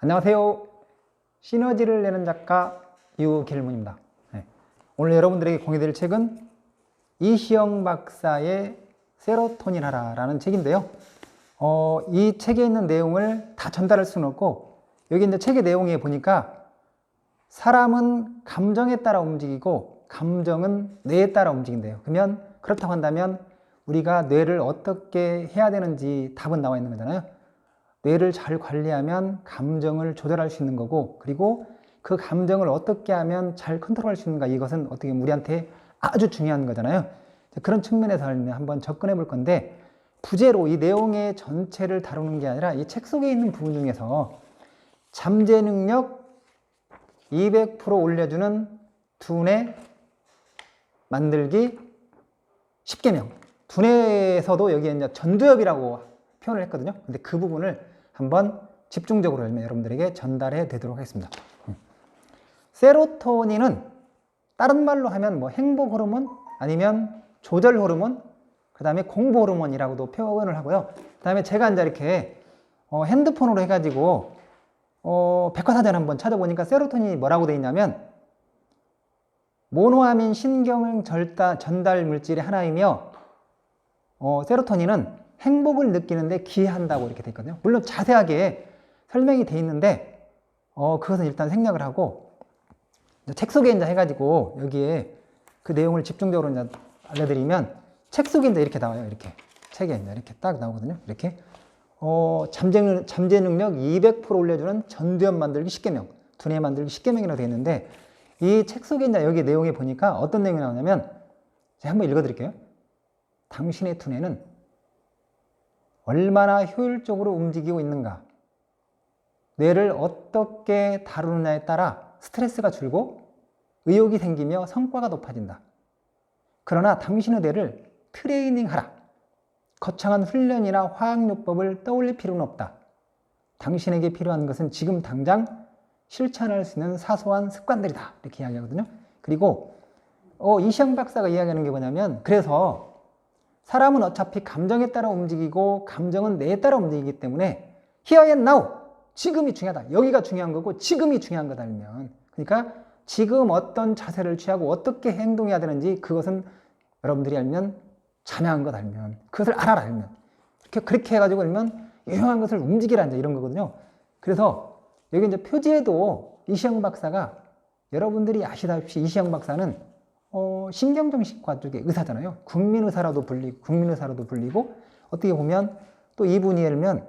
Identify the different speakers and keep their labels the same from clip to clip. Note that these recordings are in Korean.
Speaker 1: 안녕하세요. 시너지를 내는 작가 유길문입니다. 오늘 여러분들에게 공유드릴 책은 이시영 박사의 세로토닌 하라라는 책인데요. 이 책에 있는 내용을 다 전달할 수는 없고, 여기 이제 책의 내용에 보니까 사람은 감정에 따라 움직이고 감정은 뇌에 따라 움직인대요. 그러면 그렇다고 한다면 우리가 뇌를 어떻게 해야 되는지 답은 나와 있는 거잖아요. 뇌를 잘 관리하면 감정을 조절할 수 있는 거고, 그리고 그 감정을 어떻게 하면 잘 컨트롤할 수 있는가, 이것은 어떻게 보면 우리한테 아주 중요한 거잖아요. 그런 측면에서 한번 접근해 볼 건데, 부제로 이 내용의 전체를 다루는 게 아니라 이 책 속에 있는 부분 중에서 잠재 능력 200% 올려주는 두뇌 만들기 10개명. 두뇌에서도 여기에 이제 전두엽이라고 표현을 했거든요. 근데 그 부분을 한번 집중적으로 여러분들에게 전달해 드리도록 하겠습니다. 세로토닌은 다른 말로 하면 뭐 행복 호르몬, 아니면 조절 호르몬, 그 다음에 공부 호르몬이라고도 표현을 하고요. 그 다음에 제가 이제 이렇게 핸드폰으로 해가지고 백과사전 한번 찾아보니까 세로토닌이 뭐라고 되어 있냐면 모노아민 신경 전달 물질의 하나이며, 세로토닌은 행복을 느끼는데 기여한다고 이렇게 되어 있거든요. 물론 자세하게 설명이 되어 있는데 그것은 일단 생략을 하고, 책 속에 이제 해가지고 여기에 그 내용을 집중적으로 이제 알려드리면, 책 속에 이제 이렇게 나와요. 이렇게 책에 이제 이렇게 딱 나오거든요. 이렇게 잠재 능력 200% 올려주는 전두엽 만들기 10개명, 두뇌 만들기 10개명이라고 되어 있는데, 이 책 속에 이제 여기 내용에 보니까 어떤 내용이 나오냐면, 제가 한번 읽어드릴게요. 당신의 두뇌는 얼마나 효율적으로 움직이고 있는가, 뇌를 어떻게 다루느냐에 따라 스트레스가 줄고 의욕이 생기며 성과가 높아진다. 그러나 당신의 뇌를 트레이닝하라. 거창한 훈련이나 화학요법을 떠올릴 필요는 없다. 당신에게 필요한 것은 지금 당장 실천할 수 있는 사소한 습관들이다. 이렇게 이야기하거든요. 그리고 이시영 박사가 이야기하는 게 뭐냐면, 그래서 사람은 어차피 감정에 따라 움직이고 감정은 뇌에 따라 움직이기 때문에 here and now, 지금이 중요하다. 여기가 중요한 거고 지금이 중요한 거다 알면, 그러니까 지금 어떤 자세를 취하고 어떻게 행동해야 되는지 그것은 여러분들이 알면, 자명한 것 알면, 그것을 알아라 알면, 그렇게 해가지고 알면 유용한 것을 움직이라 이제 이런 거거든요. 그래서 여기 이제 표지에도 이시영 박사가, 여러분들이 아시다시피 이시영 박사는 신경정신과 쪽의 의사잖아요. 국민의사로도 불리고, 어떻게 보면 또 이분이 예를 들면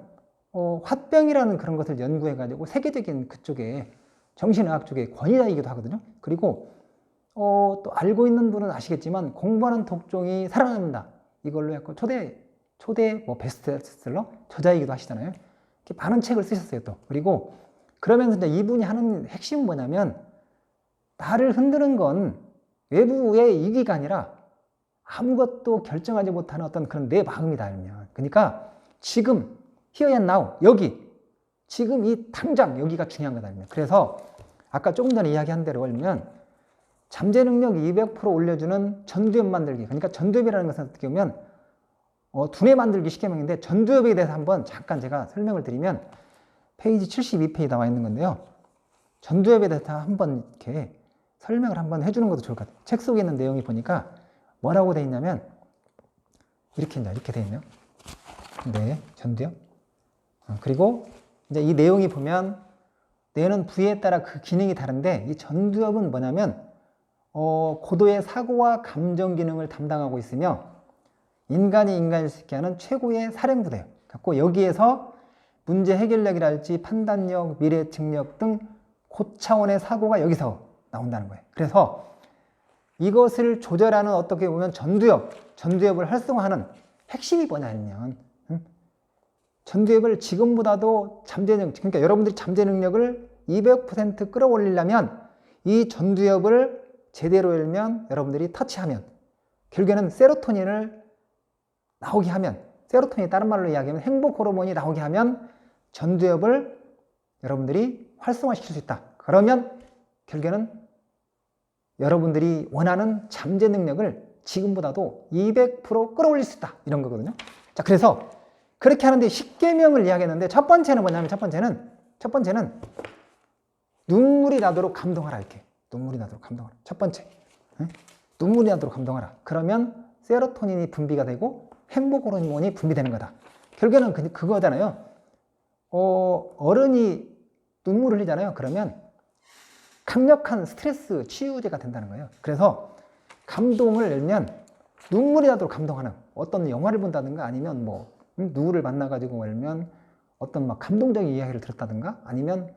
Speaker 1: 화병이라는 그런 것을 연구해가지고 세계적인 그쪽에 정신의학 쪽의 권위자이기도 하거든요. 그리고 또 알고 있는 분은 아시겠지만, 공부하는 독종이 살아납니다. 이걸로 해서 초대 뭐 베스트셀러 저자이기도 하시잖아요. 이렇게 많은 책을 쓰셨어요 또. 그리고 그러면서 이제 이분이 하는 핵심은 뭐냐면, 나를 흔드는 건 외부의 이기가 아니라 아무것도 결정하지 못하는 어떤 그런 내 마음이다 알면, 그러니까 지금 here and now, 여기 지금 이 당장 여기가 중요한 거다 알면. 그래서 아까 조금 전에 이야기한 대로 알면, 잠재 능력 200% 올려주는 전두엽 만들기, 그러니까 전두엽이라는 것은 어떻게 보면 두뇌 만들기 10개명인데, 전두엽에 대해서 한번 잠깐 제가 설명을 드리면, 페이지 72페이지 나와 있는 건데요. 전두엽에 대해서 한번 이렇게 설명을 한번 해주는 것도 좋을 것 같아요. 책 속에 있는 내용이 보니까 뭐라고 돼 있냐면, 이렇게 돼 있네요. 네, 전두엽. 그리고 이제 이 내용이 보면 뇌는 부위에 따라 그 기능이 다른데, 이 전두엽은 뭐냐면 고도의 사고와 감정 기능을 담당하고 있으며, 인간이 인간일 수 있게 하는 최고의 사령부대예요. 갖고 여기에서 문제 해결력이랄지 판단력, 미래 예측력 등 고차원의 사고가 여기서 나온다는 거예요. 그래서 이것을 조절하는, 어떻게 보면 전두엽을 활성화하는 핵심이 뭐냐면, 전두엽을 지금보다도 그러니까 여러분들이 잠재 능력을 200% 끌어올리려면 이 전두엽을 제대로 열면, 여러분들이 터치하면, 결국에는 세로토닌을 나오게 하면, 세로토닌이 다른 말로 이야기하면 행복 호르몬이 나오게 하면 전두엽을 여러분들이 활성화시킬 수 있다. 그러면 결국에는 여러분들이 원하는 잠재 능력을 지금보다도 200% 끌어올릴 수 있다. 이런 거거든요. 자, 그래서 그렇게 하는데 10개명을 이야기했는데, 첫 번째는 뭐냐면, 첫 번째는 첫 번째는 눈물이 나도록 감동하라. 이렇게 눈물이 나도록 감동하라. 첫 번째, 눈물이 나도록 감동하라. 그러면 세로토닌이 분비가 되고 행복 호르몬이 분비되는 거다. 결국에는 그거잖아요. 어른이 눈물을 흘리잖아요. 그러면 강력한 스트레스 치유제가 된다는 거예요. 그래서 감동을 열면 눈물이 나도록 감동하는 어떤 영화를 본다든가 아니면 뭐 누구를 만나가지고 열면 어떤 막 감동적인 이야기를 들었다든가 아니면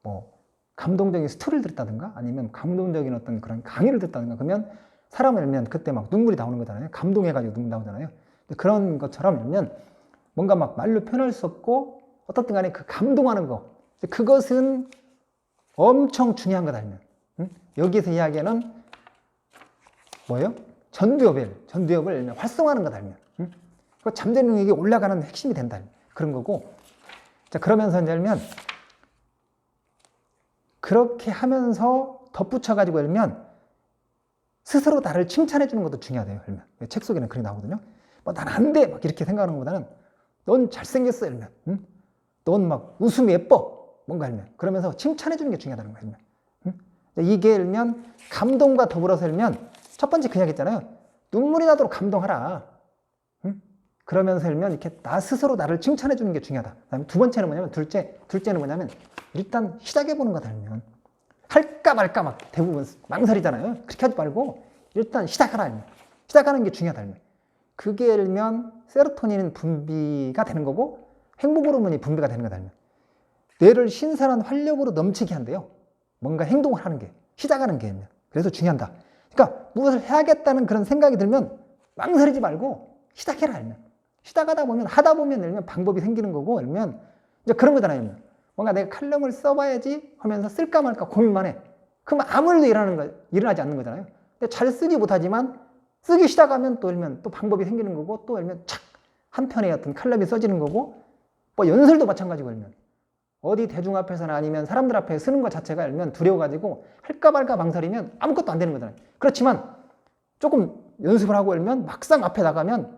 Speaker 1: 뭐 감동적인 스토리를 들었다든가 아니면 감동적인 어떤 그런 강의를 듣다든가 그러면 사람을 열면 그때 막 눈물이 나오는 거잖아요. 감동해가지고 눈물 나오잖아요. 그런 것처럼 열면 뭔가 막 말로 표현할 수 없고 어떻든 간에 그 감동하는 거 그것은 엄청 중요한 거다. 여기서 이야기하는 뭐예요? 전두엽을 활성화하는 거다. 그 잠재능 능력이 올라가는 핵심이 된다. 그런 거고. 자, 그러면서 이제 열면 그렇게 하면서 덧붙여가지고 열면 스스로 나를 칭찬해 주는 것도 중요하대요. 열면 책 속에는 그렇게 나오거든요. 뭐 난 안 돼! 막 이렇게 생각하는 것보다는 넌 잘생겼어! 열면 넌 막 웃음이 예뻐! 뭔가 열면 그러면서 칭찬해 주는 게 중요하다는 거예요. 이게 열면 감동과 더불어서 열면 첫 번째 그 이야기 했잖아요. 눈물이 나도록 감동하라. 그러면서 열면 이렇게 나 스스로 나를 칭찬해 주는 게 중요하다. 그다음에 두 번째는 뭐냐면 둘째는 뭐냐면 일단 시작해 보는 거다. 열면 할까 말까 막 대부분 망설이잖아요. 그렇게 하지 말고 일단 시작하라. 열면 시작하는 게 중요하다. 열면 그게 열면 세로토닌 분비가 되는 거고 행복 호르몬이 분비가 되는 거다. 열면 뇌를 신선한 활력으로 넘치게 한대요. 뭔가 행동을 하는 게 시작하는 게 열면 그래서 중요하다. 그러니까 무엇을 해야겠다는 그런 생각이 들면 망설이지 말고 시작해라. 열면 시작하다 보면 하다 보면 열면 방법이 생기는 거고 열면 이제 그런 거잖아요. 열면 뭔가 내가 칼럼을 써봐야지 하면서 쓸까 말까 고민만 해. 그러면 아무 일도 일어나지 않는 거잖아요. 근데 잘 쓰지 못하지만 쓰기 시작하면 또 열면 또 방법이 생기는 거고 또 열면 착 한 편의 어떤 칼럼이 써지는 거고 뭐 연설도 마찬가지고 열면 어디 대중 앞에서나 아니면 사람들 앞에 쓰는 것 자체가 열면 두려워가지고 할까 말까 망설이면 아무것도 안 되는 거잖아요. 그렇지만 조금 연습을 하고 열면 막상 앞에 나가면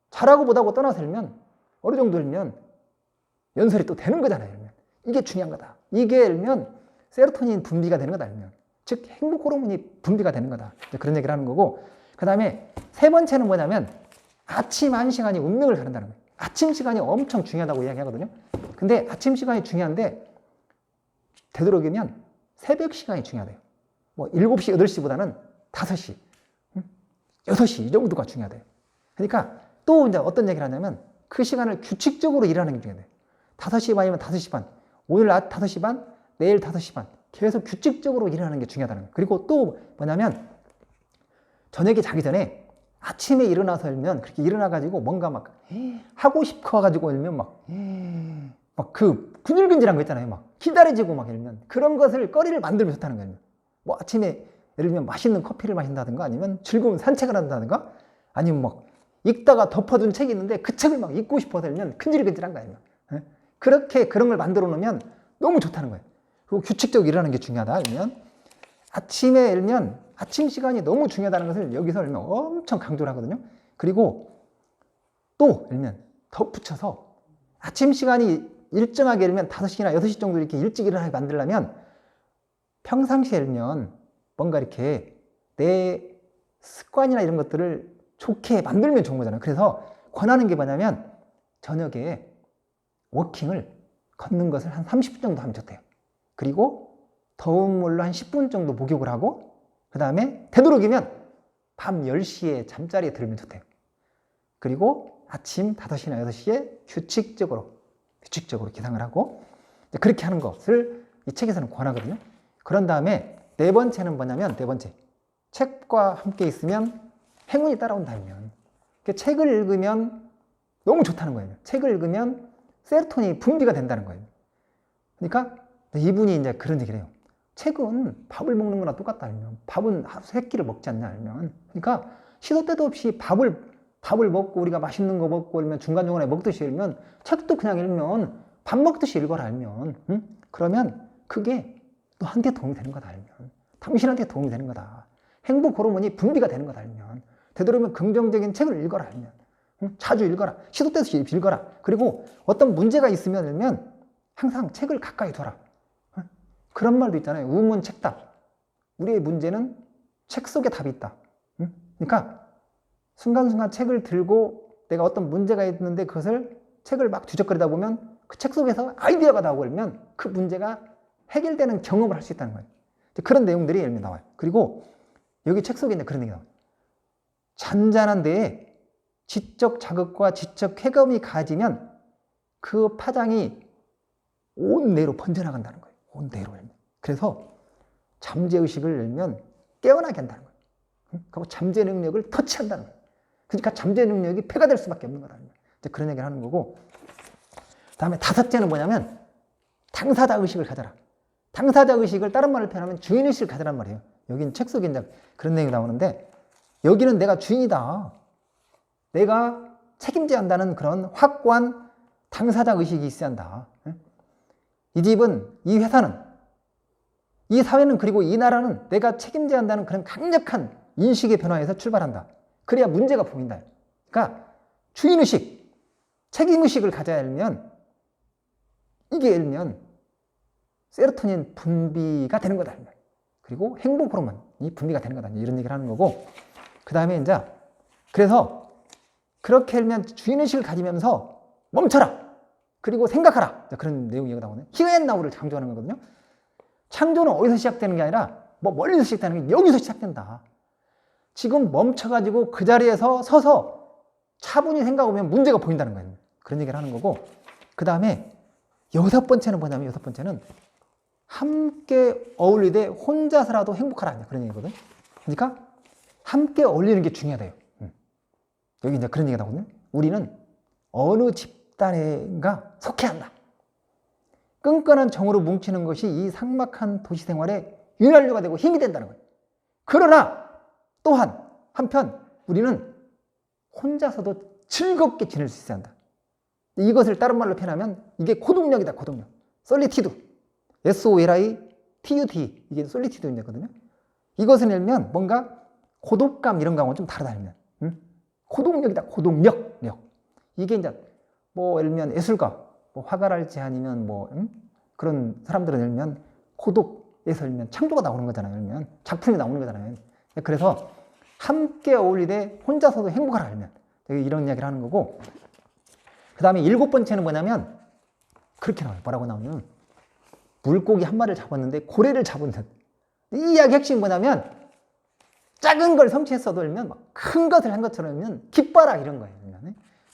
Speaker 1: 잘하고 못하고 떠나서 열면 어느 정도 열면 연설이 또 되는 거잖아요. 열면 이게 중요한 거다. 이게 열면 세로토닌 분비가 되는 거다. 열면 즉 행복 호르몬이 분비가 되는 거다. 그런 얘기를 하는 거고 그 다음에 세 번째는 뭐냐면 아침 1시간이 운명을 가른다는 거예요. 아침 시간이 엄청 중요하다고 이야기하거든요. 근데 아침 시간이 중요한데 되도록이면 새벽 시간이 중요하대요. 뭐 7시, 8시보다는 5시, 6시 이 정도가 중요하대요. 그러니까 또 이제 어떤 얘기를 하냐면 그 시간을 규칙적으로 일하는 게 중요해요. 5시 반이면 5시 반, 오늘 낮 5시 반, 내일 5시 반 계속 규칙적으로 일하는 게 중요하다는 거예요. 그리고 또 뭐냐면 저녁에 자기 전에 아침에 일어나서 일면 그렇게 일어나가지고 뭔가 막 하고 싶어가지고 일면 막 그 근질근질한 거 있잖아요. 막 기다려지고 막 일면 그런 것을 거리를 만들면 좋다는 거예요. 뭐 아침에 예를 들면 맛있는 커피를 마신다든가 아니면 즐거운 산책을 한다든가 아니면 막 읽다가 덮어둔 책이 있는데 그 책을 막 읽고 싶어서 일면 근질근질한 거예요. 그렇게 그런 걸 만들어 놓으면 너무 좋다는 거예요. 그리고 규칙적으로 일하는 게 중요하다. 일면 아침에 일면 아침 시간이 너무 중요하다는 것을 여기서 일면 엄청 강조를 하거든요. 그리고 또 일면 덧붙여서 아침 시간이 일정하게 일면 5시나 6시 정도 이렇게 일찍 일어나게 만들려면 평상시에 일면 뭔가 이렇게 내 습관이나 이런 것들을 좋게 만들면 좋은 거잖아요. 그래서 권하는 게 뭐냐면 저녁에 워킹을 걷는 것을 한 30분 정도 하면 좋대요. 그리고 더운 물로 한 10분 정도 목욕을 하고 그 다음에 되도록이면 밤 10시에 잠자리에 들면 좋대요. 그리고 아침 5시나 6시에 규칙적으로 기상을 하고 그렇게 하는 것을 이 책에서는 권하거든요. 그런 다음에 네 번째는 뭐냐면 네 번째 책과 함께 있으면 행운이 따라온다면 책을 읽으면 너무 좋다는 거예요. 책을 읽으면 세로토닌이 분비가 된다는 거예요. 그러니까 이분이 이제 그런 얘기를 해요. 책은 밥을 먹는 거나 똑같다 알면 밥은 하루 3끼를 먹지 않냐 알면 그러니까 시도 때도 없이 밥을 먹고 우리가 맛있는 거 먹고 알면 중간중간에 먹듯이 읽으면 책도 그냥 읽으면 밥 먹듯이 읽어라 알면 그러면 그게 너한테 도움이 되는 거다 알면 당신한테 도움이 되는 거다. 행복 호르몬이 분비가 되는 거다 알면 되도록이면 긍정적인 책을 읽어라 알면 자주 읽어라. 시도 때도 없이 읽어라. 그리고 어떤 문제가 있으면 알면 항상 책을 가까이 둬라. 그런 말도 있잖아요. 우문책답. 우리의 문제는 책 속에 답이 있다. 그러니까 순간순간 책을 들고 내가 어떤 문제가 있는데 그것을 책을 막 뒤적거리다 보면 그 책 속에서 아이디어가 나오고 그러면 그 문제가 해결되는 경험을 할 수 있다는 거예요. 그런 내용들이 예를 들면 나와요. 그리고 여기 책 속에 있는 그런 얘기가 나와요. 잔잔한 데에 지적 자극과 지적 쾌감이 가지면 그 파장이 온 내로 번져나간다는 거예요. 온 내로. 그래서 잠재의식을 열면 깨어나게 한다는 거예요. 그리고 잠재 능력을 터치한다는 거예요. 그러니까 잠재 능력이 폐가 될 수밖에 없는 거다. 그런 얘기를 하는 거고, 그 다음에 다섯째는 뭐냐면 당사자 의식을 가져라. 당사자 의식을 다른 말로 표현하면 주인 의식을 가져란 말이에요. 여기는 책 속에 이제 그런 내용이 나오는데, 여기는 내가 주인이다. 내가 책임져야 한다는 그런 확고한 당사자 의식이 있어야 한다. 이 집은, 이 회사는, 이 사회는, 그리고 이 나라는 내가 책임져야 한다는 그런 강력한 인식의 변화에서 출발한다. 그래야 문제가 보인다. 그러니까 주인의식, 책임의식을 가져야 하면 이게 예를 들면 세로토닌 분비가 되는 거다. 그리고 행복 호르몬이 분비가 되는 거다. 이런 얘기를 하는 거고, 그 다음에 이제 그래서 그렇게 하면 주인의식을 가지면서 멈춰라. 그리고 생각하라. 그런 내용이 나오네. 히어앤나우를 창조하는 거거든요. 창조는 어디서 시작되는 게 아니라 뭐 멀리서 시작되는 게 여기서 시작된다. 지금 멈춰가지고 그 자리에서 서서 차분히 생각하면 문제가 보인다는 거예요. 그런 얘기를 하는 거고, 그 다음에 여섯 번째는 뭐냐면, 여섯 번째는 함께 어울리되 혼자서라도 행복하라. 그런 얘기거든. 그러니까 함께 어울리는 게 중요하대요. 여기 이제 그런 얘기가 나오거든요. 우리는 어느 집단에가 속해야 한다. 끈끈한 정으로 뭉치는 것이 이 삭막한 도시 생활에 윤활유가 되고 힘이 된다는 거예요. 그러나 또한 한편 우리는 혼자서도 즐겁게 지낼 수 있어야 한다. 이것을 다른 말로 표현하면 이게 고독력이다. 고독력. 솔리티드. SOLITUD. 이게 솔리티드거든요. 이것을 내면 뭔가 고독감 이런 거하고는 좀 다르다. 고독력이다. 고독력. 이게 이제 뭐 예를 들면 예술가, 뭐 화가랄지 아니면 뭐 그런 사람들은 예를 들면 고독에서 예를 들면 창조가 나오는 거잖아요. 예를 들면 작품이 나오는 거잖아요. 그래서 함께 어울리되 혼자서도 행복하라. 알면 이런 이야기를 하는 거고, 그 다음에 일곱 번째는 뭐냐면 그렇게 나와요. 뭐라고 나오냐면 물고기 한 마리를 잡았는데 고래를 잡은 듯. 이 이야기 핵심이 뭐냐면 작은 걸 성취했어도 그러면 큰 것을 한 것처럼 하면 기뻐라 이런 거예요.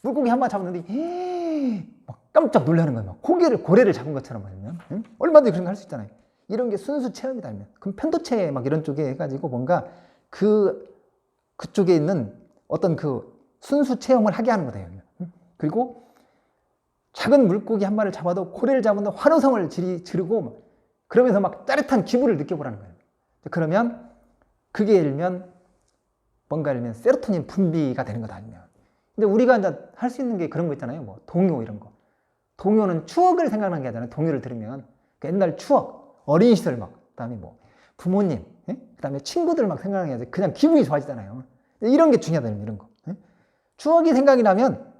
Speaker 1: 물고기 한 마리 잡았는데 막 깜짝 놀라는 거예요. 막 고래를 잡은 것처럼 말이면 얼마든지 그런 거 할 수 있잖아요. 이런 게 순수 체험이다. 그럼 편도체 막 이런 쪽에 해가지고 뭔가 그쪽에 있는 어떤 그 순수 체험을 하게 하는 거예요. 그리고 작은 물고기 한 마리를 잡아도 고래를 잡은데 환호성을 지르고 그러면서 막 짜릿한 기분을 느껴보라는 거예요. 그러면 그게 예를 들면 뭔가 예를 들면 세로토닌 분비가 되는 거다. 아니면 근데 우리가 이제 할 수 있는 게 그런 거 있잖아요. 뭐 동요 이런 거. 동요는 추억을 생각나는 게 아니잖아요. 동요를 들으면 옛날 추억, 어린 시절 막, 그다음에 뭐 부모님, 그다음에 친구들 막 생각나는 게 아니라 그냥 기분이 좋아지잖아요. 이런 게 중요하다. 이런 거. 추억이 생각이 나면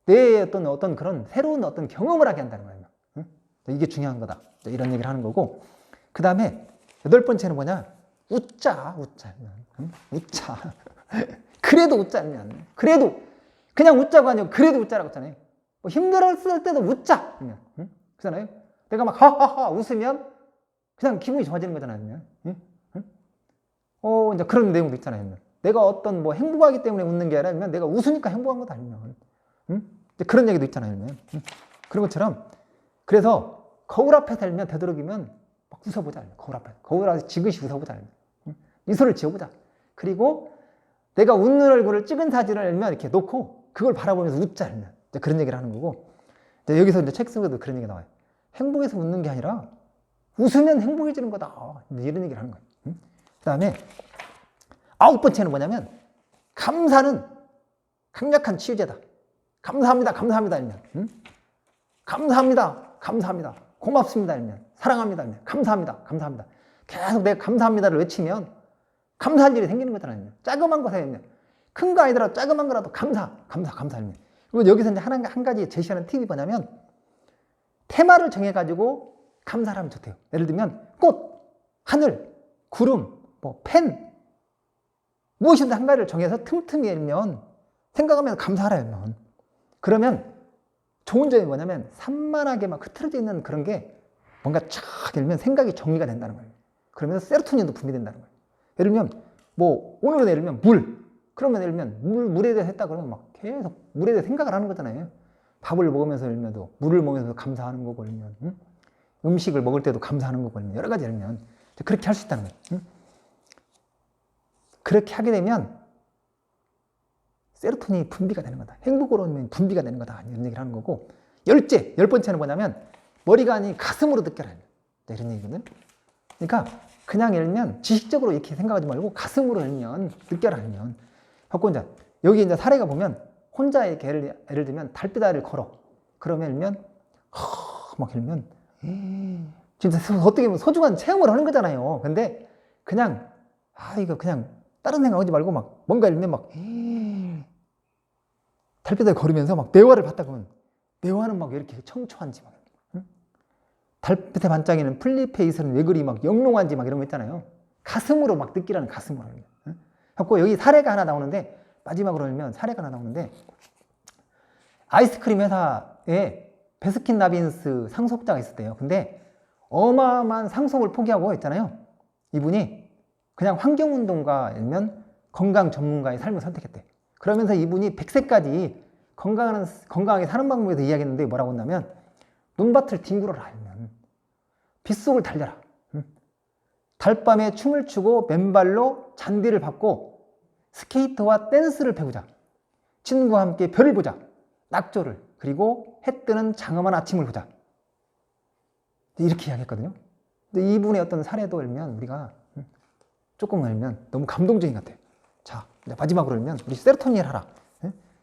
Speaker 1: 내 어떤 그런 새로운 어떤 경험을 하게 한다는 거예요. 이게 중요한 거다. 이런 얘기를 하는 거고, 그 다음에 여덟 번째는 뭐냐? 웃자. 웃자. 그래도 웃자면, 그래도 그냥 웃자고 아니고 그래도 웃자라고 했잖아요. 뭐 힘들었을 때도 웃자. 그잖아요. 내가 막 하하하 웃으면 그냥 기분이 좋아지는 거잖아요. 이제 그런 내용도 있잖아요. 내가 어떤 뭐 행복하기 때문에 웃는 게 아니라 내가 웃으니까 행복한 거다. 아니면 그런 얘기도 있잖아요. 그런 것처럼 그래서 거울 앞에 살면 되도록이면 막 웃어보자. 거울 앞에 지그시 웃어보자. 미소를 지어보자. 그리고 내가 웃는 얼굴을 찍은 사진을 알면 이렇게 놓고 그걸 바라보면서 웃자. 알면 그런 얘기를 하는 거고, 여기서 이제 책 속에도 그런 얘기가 나와요. 행복해서 웃는 게 아니라 웃으면 행복해지는 거다. 이런 얘기를 하는 거예요. 그 다음에 아홉 번째는 뭐냐면 감사는 강력한 치유제다. 감사합니다. 알면 감사합니다. 고맙습니다. 알면 사랑합니다. 알면 감사합니다. 계속 내가 감사합니다를 외치면 감사할 일이 생기는 거잖아요. 자그만 것에 큰 거 아니더라도 자그만 거라도 감사 알면. 그리고 여기서 이제 한 가지 제시하는 팁이 뭐냐면 테마를 정해가지고 감사를 하면 좋대요. 예를 들면 꽃, 하늘, 구름, 뭐 펜, 무엇이든 한 가지를 정해서 틈틈이 열면 생각하면서 감사하라 열면, 그러면 좋은 점이 뭐냐면 산만하게 막 흐트러져 있는 그런 게 뭔가 쫙 열면 생각이 정리가 된다는 거예요. 그러면서 세로토닌도 분비된다는 거예요. 예를 들면 뭐 오늘은 예를 들면 물, 그러면 예를 들면 물에 대해서 했다 그러면 막 계속 물에 대해서 생각을 하는 거잖아요. 밥을 먹으면서 예를 들면 물을 먹으면서 감사하는 거고, 예를 들면 음식을 먹을 때도 감사하는 거고, 여러 가지 예를 들면 그렇게 할 수 있다는 거예요. 그렇게 하게 되면 세로토닌이 분비가 되는 거다. 행복 호르몬이 분비가 되는 거다. 이런 얘기를 하는 거고, 열 번째는 뭐냐면 머리가 아닌 가슴으로 느껴라. 이런 얘기거든. 그러니까 그냥 예를 들면 지식적으로 이렇게 생각하지 말고 가슴으로 열면 느껴라. 하면 갖고 이제 여기 이제 사례가 보면 혼자 이렇게 예를 들면 달빛아래를 걸어. 그러면 예를 들면 막 이러면 진짜 어떻게 보면 소중한 체험을 하는 거잖아요. 근데 그냥 이거 그냥 다른 생각하지 말고 막 뭔가 예를 들면 막 달빛을 걸으면서 막 매화를 봤다 그러면 매화는 막 왜 이렇게 청초한지 막, 달빛에 반짝이는 풀잎에 있어는 왜 그리 막 영롱한지 막 이런 거 있잖아요. 가슴으로 막 느끼라는, 가슴으로. 갖고 여기 사례가 하나 나오는데, 마지막으로 하면 사례가 하나 나오는데, 아이스크림 회사에 베스킨 라빈스 상속자가 있었대요. 근데 어마어마한 상속을 포기하고 있잖아요. 이분이 그냥 환경운동가 아니면 건강 전문가의 삶을 선택했대. 그러면서 이분이 100세까지 건강하게 사는 방법에 대해서 이야기했는데 뭐라고 했냐면, 논밭을 뒹굴어라. 아니면 빗속을 달려라. 달밤에 춤을 추고 맨발로 잔디를 밟고 스케이트와 댄스를 배우자. 친구와 함께 별을 보자. 낙조를, 그리고 해 뜨는 장엄한 아침을 보자. 이렇게 이야기했거든요. 근데 이분의 어떤 사례도 알면 우리가 조금 알면 너무 감동적인 것 같아요. 자, 마지막으로 알면 우리 세로토닌을 하라.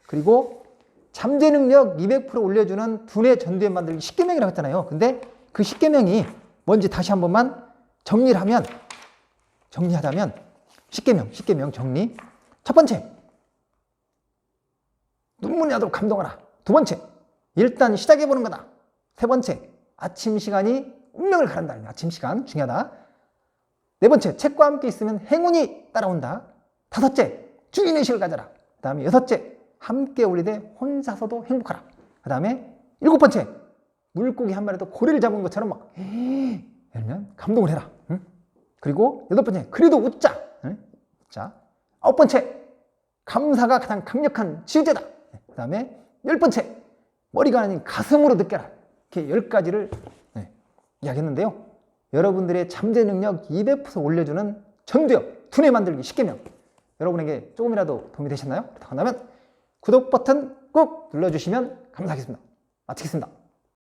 Speaker 1: 그리고 잠재 능력 200% 올려주는 두뇌 전두엽 만들기 10계명이라고 했잖아요. 근데 그 10계명이 뭔지 다시 한 번만 정리하자면 10계명 정리. 첫 번째, 눈물이 나도록 감동하라. 두 번째, 일단 시작해보는 거다. 세 번째, 아침 시간이 운명을 가른다. 아침 시간 중요하다. 네 번째, 책과 함께 있으면 행운이 따라온다. 다섯째, 주인의식을 가져라. 그 다음에 여섯째, 함께 어울리되 혼자서도 행복하라. 그 다음에 일곱 번째, 물고기 한 마리도 고래를 잡은 것처럼 막 이러면 감동을 해라. 그리고 여덟 번째, 그래도 웃자. 자, 아홉 번째, 감사가 가장 강력한 치유제다. 그 다음에 열 번째, 머리가 아닌 가슴으로 느껴라. 이렇게 10가지를 이야기했는데요. 여러분들의 잠재 능력 200% 올려주는 전두엽 두뇌 만들기 10계명, 여러분에게 조금이라도 도움이 되셨나요? 그렇다면 구독 버튼 꾹 눌러주시면 감사하겠습니다. 마치겠습니다.